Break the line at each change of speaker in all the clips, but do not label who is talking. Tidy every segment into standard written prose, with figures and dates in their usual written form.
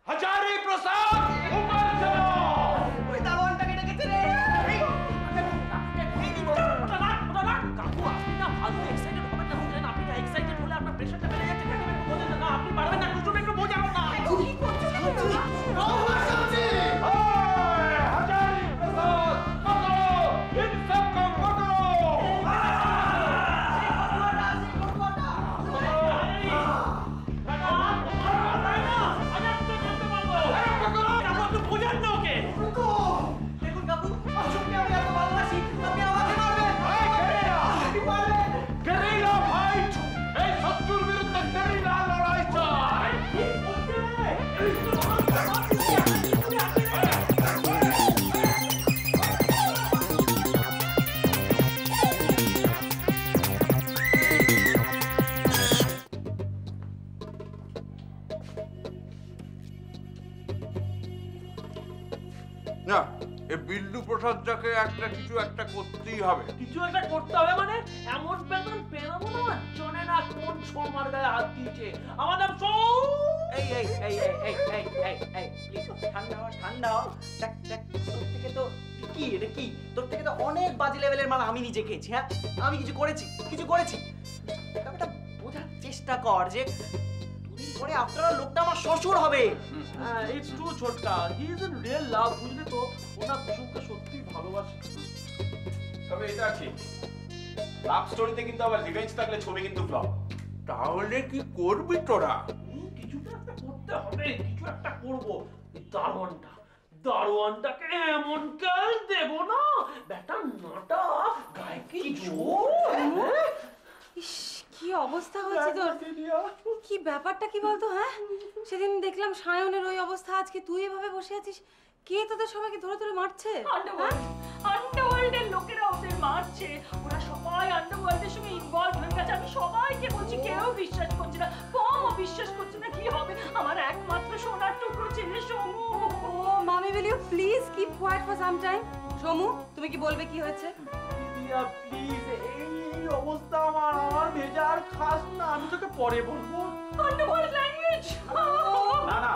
হাজারি প্রসাদ ऊपर चलो।
ওই দারোয়ানটাকে ডেকেছে রে।
কাকু আপনি না ফালতু এক্সাইটেড হবেন না, বুঝলেন? আপনি না এক্সাইটেড হলে আপনার প্রেশারটা বেড়ে যাচ্ছে, কাকু একটু বোঝেন না, আপনি পারবেন না, কুসুম একটু বোঝাও না।
কি করছো তুমি?
হাজারি প্রসাদ পকড়ো, इन सबको पकड़ो।
বোঝান না ওকে।
দেখুন কাকু, অশোককে আমি এত ভালোবাসি, আপনি আমাকে মারবেন। আপনি মারবেন।
গেরিলা ফাইট, এই শত্রুর বিরুদ্ধে গেরিলা লড়াই চাই।
না, এই বিল্লু প্রসাদটাকে কিছু একটা করতেই হবে।
কিছু একটা করতে হবে মানে এমন বেতন পেরাবো না জনে না কোন সোমার গায়ে হাত দিয়েছে। আমার নাম
এই এই এই এই এই এই এই এই প্লিজ ঠান্ডা হও, ঠান্ডা হও। দেখ দেখ, তোর থেকে তো কি এটা কি, তোর থেকে তো অনেক বাজে লেভেলের মাল আমি নিজে খেয়েছি। হ্যাঁ, আমি কিছু করেছি ব্যাপারটা বোঝার চেষ্টা কর যে দুদিন পরে আপনারা লোকটা আমার শ্বশুর হবে।
It's to Chhotka, he is in real love, বুঝলি তো? ওনা কুসুমকে সত্যি ভালোবাসে।
তবে এটা ঠিক, লাভ স্টোরিতে কিন্তু আবার রিভেঞ্জ থাকলে ছবি কিন্তু ফ্লপ।
তাহলে কি করবি তোরা?
কিছুটা একটা করতে হবে, কিছু একটা করবো। দারোয়ানটাকে এমন কাল দেব না, বেটা নাটা গায়ে কি জোর।
ইস, কি অবস্থা হয়েছে তোর? কি ব্যাপারটা কি বলতো? হ্যাঁ, সেদিন দেখলাম সায়নের ওই অবস্থা, আজকে তুই এভাবে বসে আছিস। কে তোদের সবাইকে ধরে ধরে মারছে?
আন্ডারওয়ার্ল্ডের লোকেরা ওদের মারছে, ওরা সবাই আন্ডারওয়ার্ল্ডের সঙ্গে ইনভলভ হয়ে গেছে। আমি সবাইকে বলছি, কেউ বিশ্বাস করছে না, বমও বিশ্বাস করছে না। কি হবে? আমার একমাত্র সোনার টুকরো ছেলে সমু।
ও মামি, will you please keep quiet for some time? সমু, তুমি কি বলবে কি হয়েছে?
দিদিয়া প্লিজ, এই অবস্থা আমার ভেজা আর খাস না, আমি তোকে পরে বলবো।
Underworld language.
না না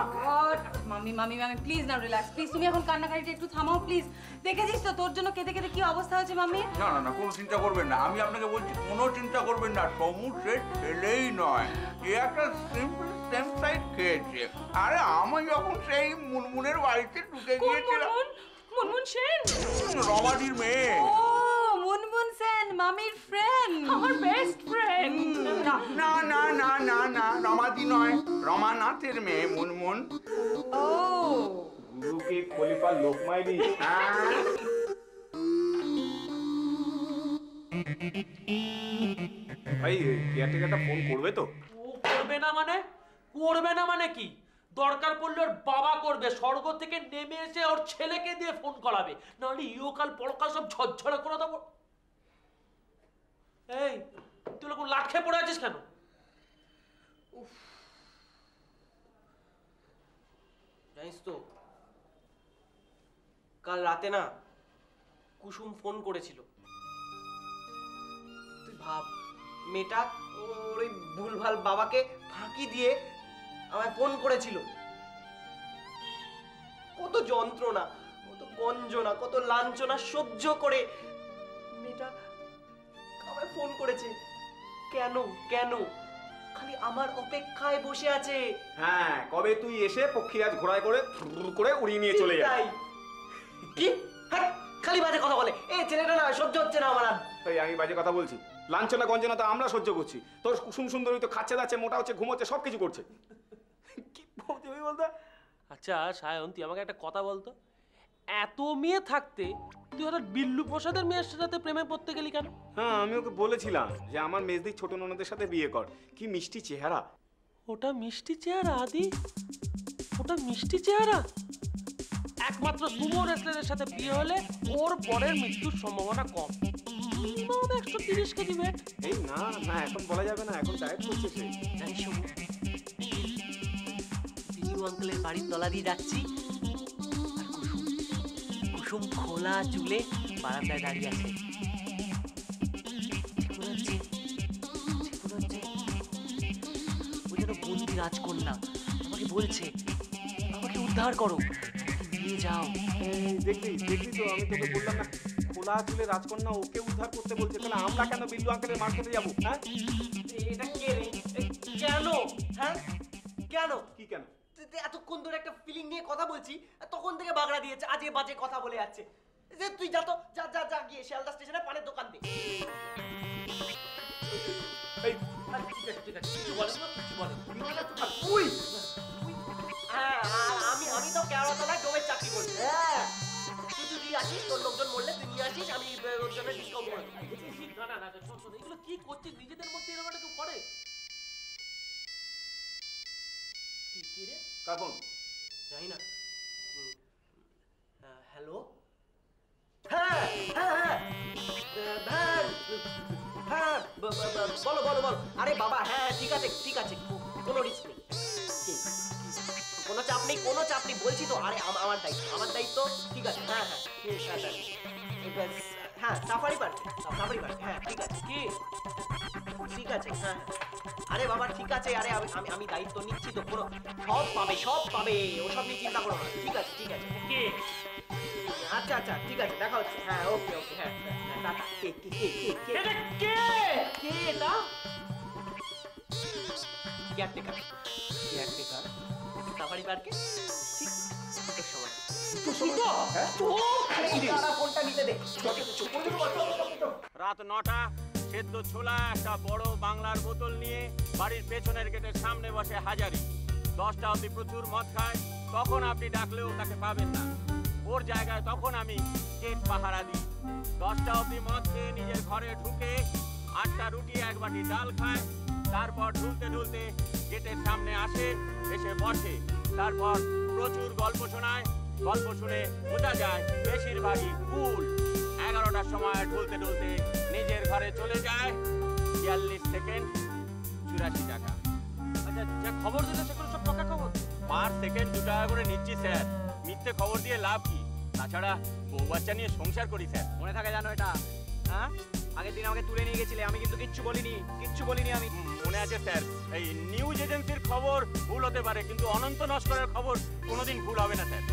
মামি প্লিজ না, রিল্যাক্স প্লিজ। তুমি এখন কান্নাকাটিটা একটু থামাও প্লিজ। দেখেছিস তো তোর জন্য কেঁদে কেঁদে কি অবস্থা হয়েছে মামি?
না না না, কোনো চিন্তা করবেন না। আমি আপনাকে বলছি, কোনো চিন্তা করবেন না। সমু সে ছেলেই নয়, এ একটা সিম্পল সেম সাইড খেয়েছে। আরে আমি যখন সেই মুনমুনের বাড়িতে ঢুকে গিয়েছিলাম,
মুনমুন সেন
রমাদির মেয়ে।
ও মুনমুন সেন, মামির ফ্রেন্ড,
আমার বেস্ট ফ্রেন্ড।
না না না না না না, রমাদি নয়, রমানাথের মেয়ে মুনমুন।
ও
গুরুকে খলিফা লোকমাইরি। ভাই কেয়ারটেকারটা ফোন করবে তো?
ও করবে না মানে কি? দরকার পড়লে ওর বাবা করবে, স্বর্গ থেকে নেমে এসে ওর ছেলেকে দিয়ে ফোন করাবে, নাহলে ইহকাল পরকাল সব ঝরঝরে করে দেবো। এই তুই লোক লাট খেয়ে পড়ে আছিস কেন?
জানিস তো, কাল রাতে না কুসুম ফোন করেছিল। তুই ভাব, মেয়েটা ওর ওই ভুলভাল বাবাকে ফাঁকি দিয়ে আমায় ফোন করেছিল। কত যন্ত্রণা, কত গঞ্জনা, কত লাঞ্ছনা সহ্য করে মেয়েটা আমায় ফোন করেছে। কেন কেন? খালি আমার অপেক্ষায় বসে আছে।
হ্যাঁ, কবে তুই এসে পক্ষীরাজ ঘোড়ায় করে উড়িয়ে নিয়ে চলে যাস।
কি? হ্যাঁ, খালি বাজে কথা বলে। এই ছেলেটা না সহ্য হচ্ছে না আমার আর।
তাই আমি বাজে কথা বলছি? লাঞ্ছনা গঞ্জনা তো আমরা সহ্য করছি, তোর কুসুম সুন্দরী তো খাচ্ছে দাচ্ছে, মোটা হচ্ছে, ঘুমোচ্ছে, সব কিছু করছে। কি বলতে বলতে?
আচ্ছা সায়ন, তুই আমাকে একটা কথা বলতো, এত মেয়ে থাকতে তুই হঠাৎ বিল্লু প্রসাদের মেয়ের সাথে প্রেমে পড়তে গেলি কেন?
হ্যাঁ, আমি ওকে বলেছিলাম যে আমার মেজদির ছোট ননদের সাথে বিয়ে কর। কি মিষ্টি চেহারা।
ওটা মিষ্টি চেহারা আদি? ওটা মিষ্টি চেহারা? একমাত্র সুমো রেসলারের সাথে বিয়ে হলে ওর পরের মৃত্যুর সম্ভাবনা কম। 130 কেজি ওয়েট।
এই না না, এখন বলা যাবে না, এখন ডায়েট করছে সে।
জানিস সমু, দিলু আঙ্কেলের বাড়ির তলা দিয়ে যাচ্ছি, আর কুসুম খোলা চুলে বারান্দায় দাঁড়িয়ে আছে। ও যেন বন্দি রাজকন্যা, আমাকে বলছে, বাবা ওকে উদ্ধার করো, নিয়ে যাও।
দেখলি দেখলি তো, আমি তোকে বললাম না, খোলা চুলে রাজকন্যা ওকে উদ্ধার করতে বলছে, তাহলে আমরা কেন বিল্লু আঙ্কেলের মার খেতে যাবো? হ্যাঁ
এটা কে রে? কেন? হ্যাঁ কেন?
কি কেন?
এতক্ষণ ধরে একটা ফিলিং নিয়ে কথা বলছি, আর তখন থেকে বাগড়া দিয়েছে, আজে বাজে কথা বলে যাচ্ছে। যে তুই যা তো, যা যা যা গিয়ে শিয়ালদা স্টেশনে পানের দোকান দে।
এই
ঠিক আছে ঠিক আছে, কিছু বলেন না, কিছু বলেন না। তুই হ্যাঁ, আমি তো কেওড়াতলায় ডোবের চাকরি করি। হ্যাঁ, তুই যদি আসিস, তোর লোকজন বললে তুই নিয়ে আসিস, আমি ওর জন্য ডিসকাউন্ট করে দেবো।
না না না, শোন শোন, এগুলো কি করছিস? নিজেদের মধ্যে এরকম একটা কেউ করে?
কি কি রে?
কারণ
জানি না। হ্যালো? হ্যাঁ হ্যাঁ হ্যাঁ হ্যাঁ হ্যাঁ, বলো বলো বলো। আরে বাবা, হ্যাঁ ঠিক আছে ঠিক আছে, কোনো রিস্ক নেই, কোনো চাপ নেই, কোনো চাপ নেই, বলছি তো। আরে আমার দায়িত্ব, আমার দায়িত্ব। ঠিক আছে, হ্যাঁ হ্যাঁ হ্যাঁ, সাফারি পার্ক, সাফারি পার্ক, হ্যাঁ ঠিক আছে। কি ঠিক আছে? হ্যাঁ আরে বাবা ঠিক আছে, আরে আমি দায়িত্ব নিচ্ছি তো, কোনো সব পাবে, সব পাবে, ওসব নিয়ে চিন্তা করো না। ঠিক আছে ঠিক আছে।
কে?
আচ্ছা আচ্ছা ঠিক আছে, দেখা হচ্ছে। হ্যাঁ ওকে ওকে, হ্যাঁ হ্যাঁ টাটা। কে কে কে কে কে
এটা কে?
কে এটা? কেয়ারটেকার, কেয়ারটেকার সাফারি পার্কে ঠিক দুটোর সময়। ফোনটা নিতে দে।
রাত 9টা, সেদ্ধ ছোলা একটা বড় বাংলার বোতল নিয়ে বাড়ির পেছনের গেটের সামনে বসে হাজারি। 10টা অবধি প্রচুর মদ খায়, তখন আপনি ডাকলেও তাকে পাবেন না। ওর জায়গায় তখন আমি গেট পাহারা দিই। 10টা অবধি মদ খেয়ে নিজের ঘরে ঢুকে 8টা রুটি 1 বাটি ডাল খায়, তারপর ঢুলতে ঢুলতে গেটের সামনে আসে, এসে বসে, তারপর প্রচুর গল্প শোনায়। গল্প শুনে বোঝা যায় বেশিরভাগই ভুল। 11টার সময় ঢুলতে ঢুলতে নিজের ঘরে চলে যায়। 42 সেকেন্ড 84 টাকা।
আচ্ছা, যে খবর দিলে সেগুলো সব পাকা খবর?
পার সেকেন্ড 2 টাকা করে নিচ্ছি স্যার। মিথ্যে খবর দিয়ে লাভ কি? তাছাড়া বউ বাচ্চা নিয়ে সংসার করি স্যার।
মনে থাকে জানো এটা? হ্যাঁ, আগের দিন আমাকে তুলে নিয়ে গেছিলে, আমি কিন্তু কিচ্ছু বলিনি আমি।
মনে আছে স্যার, এই নিউজ এজেন্সির খবর ভুল হতে পারে, কিন্তু অনন্ত নস্করের খবর কোনোদিন ভুল হবে না স্যার।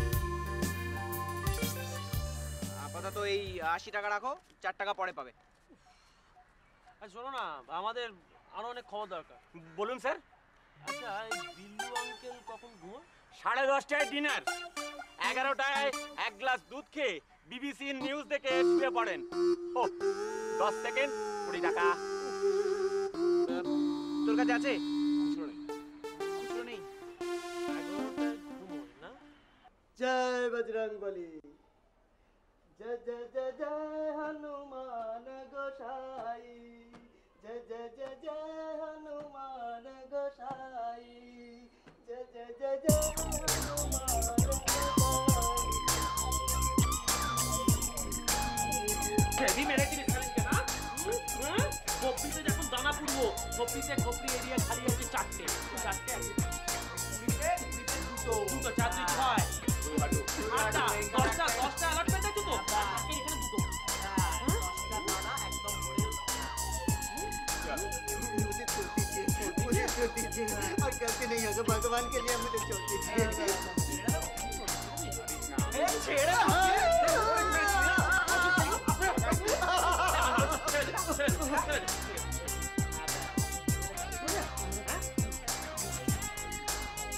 আপাতত এই 80 টাকা রাখো, 4 টাকা পরে পাবে।
আর শোনো না, আমাদের আরো অনেক খবর দরকার।
বলুন স্যার।
আচ্ছা, এই বিল্লু আঙ্কেল কখন ঘুমোয়?
10:30টায় ডিনার, 11টায় 1 গ্লাস দুধ খেয়ে বিবিসি নিউজ দেখে শুয়ে পড়েন। ও 10 সেকেন্ড 20 টাকা।
তোর কাছে আছে?
খুচরো নেই।
খুচরো নেই?
11টায় ঘুমোয় না?
জয় বজরংবলী, জয় জয় জয় জয় হনুমান গোসাই, জয় জয় জয় জয় হনুমান গোসাই, জয় জয় জয় জয় হনুমান
হেভি মেরে দিলি চ্যালেঞ্জকে না? কপিতে যখন দানা পুড়বো, কপিতে কপি এরিয়া খালি আছে 4টে। 4টে আছে। দুটো 4 2 6 8টা 10টা অ্যালার্টমেন্ট আছে তো? এখানে দুটো।
मुझे छोड़ दीजिए और गलती नहीं होगा, भगवान के लिए मुझे छोड़ दीजिए।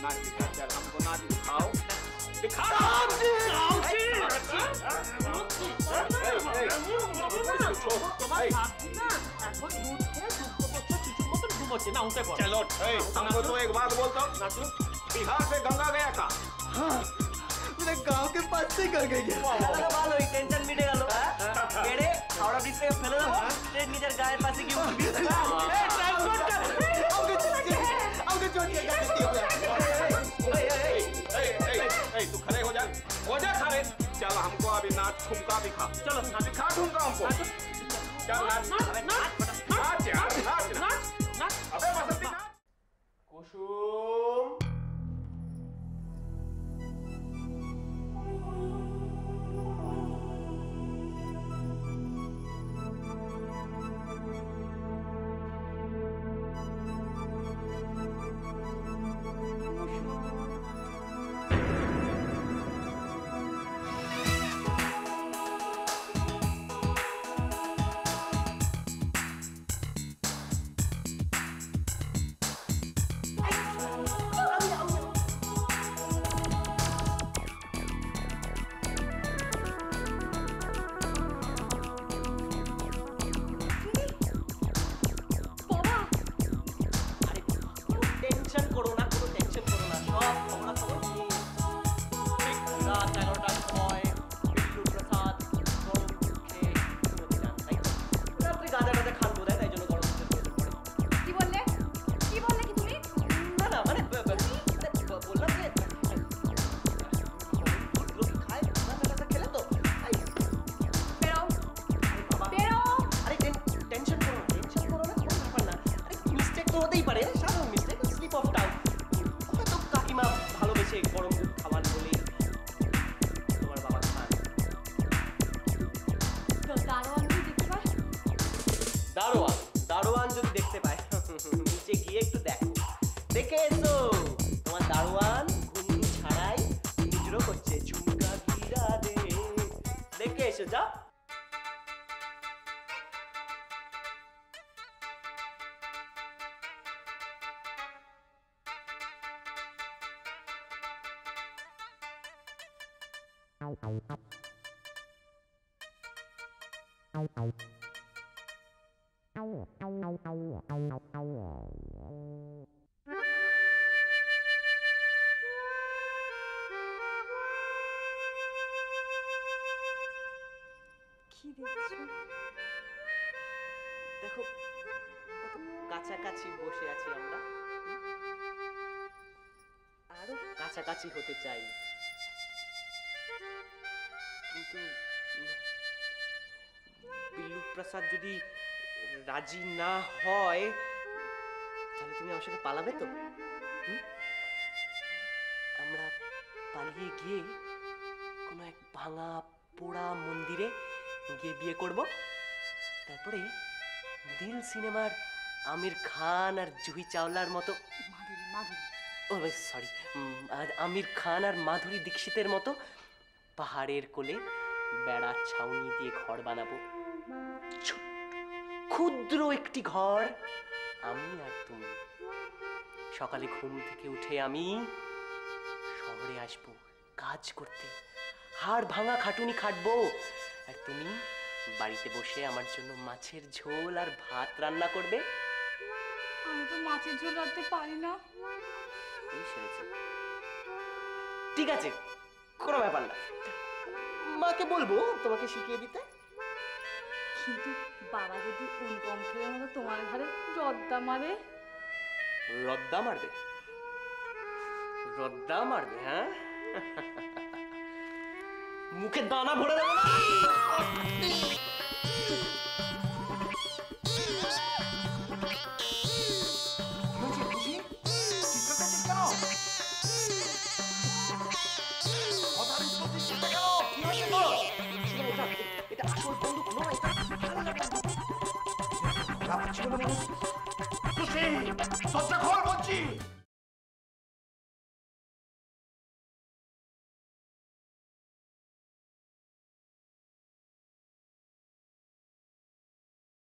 ना दिखा, चल हमको ना दिखाओ।
चलो
हमको तो एक बात बोलता हूँ, बिहार से गंगा गया था।
मेरे गांव के पास से कर गई है। ভালো, এই টেনশন মিটে গেল। এড়ে হাওড়া ব্রিজ থেকে ফেলে দেবো, ট্রেন নিজের গায়ের পাশে গিয়ে উঠবি। আমাকে চোট দিয়ে গেছে।
तू खड़े हो जा खड़े। चल हमको अभी नाच ठुमका दिखा।
चलो
दिखा ठुमका हमको। चल नाच नाच यार, नाच। अबे बसंती नाच। कुसुम
তো তোমার দারোয়ান ঘুম ছাড়াই নিজরো করছে ঝুমকা গিরা দে, দেখে এসো যাও।
কি দেখছো?
দেখো কত কাছাকাছি বসে আছি আমরা, আরো কাছাকাছি হতে চাই, কিন্তু বিল্লু প্রসাদ যদি রাজি না হয় তাহলে তুমি আমার সাথে পালাবে তো? আমরা পালিয়ে গিয়ে কোনো এক ভাঙা পোড়া মন্দিরে গিয়ে বিয়ে করব, তারপরে দিল সিনেমার আমির খান আর জুহি চাওলার মতো, ও সরি, আমির খান আর মাধুরী দীক্ষিতের মতো পাহাড়ের কোলে বেড়ার ছাউনি দিয়ে ঘর বানাবো, ক্ষুদ্র একটি ঘর, আমি আর তুমি। সকালে ঘুম থেকে উঠে আমি শহরে আসবো কাজ করতে, হাড় ভাঙা খাটুনি খাটবো, আর তুমি বাড়িতে বসে আমার জন্য মাছের ঝোল আর ভাত রান্না করবে।
আমি তো মাছের ঝোল রাখতে পারি না।
এই সেরেছে। ঠিক আছে, কোনো ব্যাপার না, মাকে বলবো তোমাকে শিখিয়ে দিতে।
কিন্তু বাবা যদি অনুপম খেলের মতো তোমার ঘরে রদ্দা মারে?
রদ্দা মারবে? রদ্দা মারবে? হ্যাঁ, মুখে দানা ভরে দেবো না। এটা আসল বন্দুক নয়, এটা
খুশি দরজা খোল বলছি।